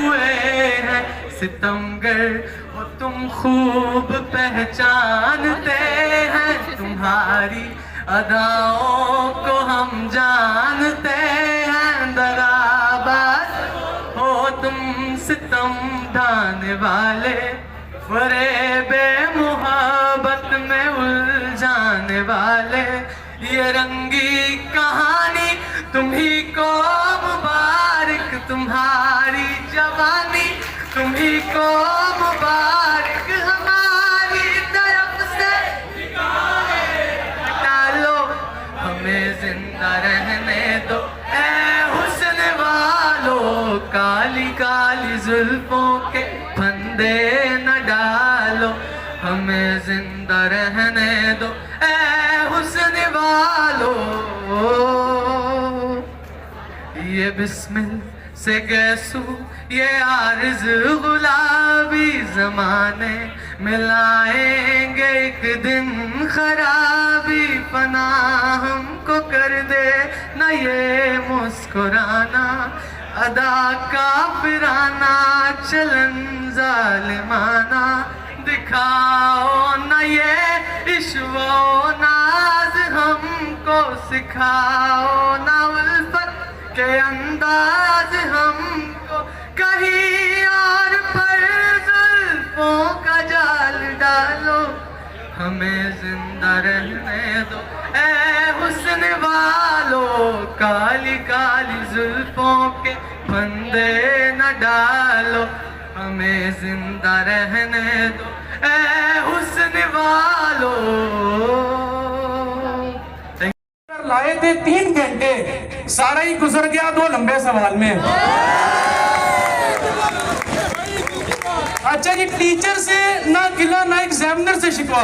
हुए हैं सितमगर, वो तुम खूब पहचानते हैं। तुम्हारी अदाओं को हम जानते हैं, दगाबाज हो तुम सितम ढाने वाले, फरेबे मुहब्बत में उलझाने वाले। ये रंगी कहानी तुम्ही को मुबारक, तुम्हारी जवानी तुम्ही को मुबारक। हमारी तरफ से हटा लो, हमें जिंदा रहने दो ऐ हुस्न वालो। काली काली जुल्फों के फंदे न डालो, हमें जिंदा रहने दो ऐ हुस्न वालो। ये बिस्मिल से गैसू ये आर्ज़ गुलाबी, ज़माने मिलाएंगे एक दिन खराबी। फना हमको कर दे न ये मुस्कुराना, अदा काफिराना चलन जालिमाना। दिखाओ न ये इश्क़-ओ नाज़ हमको, सिखाओ न उल्फत के अंदाज हमको। कहीं और पर जुल्फों का जाल डालो, हमें जिंदा रहने दो ऐ हुस्न वालो। काली काली जुल्फों के फंदे न डालो, हमें जिंदा रहने दो ऐ हुस्न वालो। लाए थे 3 घंटे, सारा ही गुजर गया 2 लंबे सवाल में। अच्छा जी, टीचर से ना गिला ना एग्जामिनर से शिकवा,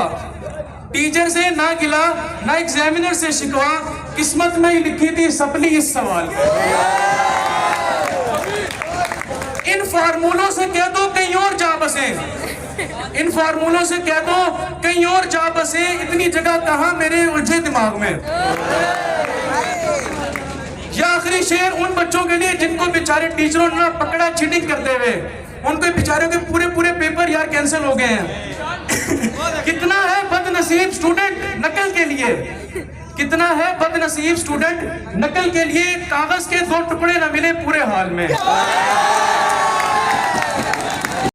टीचर से ना गिला ना एग्जामिनर से शिकवा, किस्मत में ही लिखी थी सपनी इस सवाल। इन फार्मूलों से कह दो कहीं और जा बसे, इन फार्मूलों से कह दो कहीं और जा बसे, इतनी जगह कहाँ मेरे उलझे दिमाग में। यह आखिरी शेर उन बच्चों के लिए जिनको बेचारे टीचरों ने पकड़ा चीटिंग करते हुए, उनके बेचारों के पूरे पूरे पेपर यार कैंसिल हो गए हैं। कितना है बदनसीब स्टूडेंट नकल के लिए, कितना है बदनसीब स्टूडेंट नकल के लिए, कागज के 2 टुकड़े न मिले पूरे हाल में।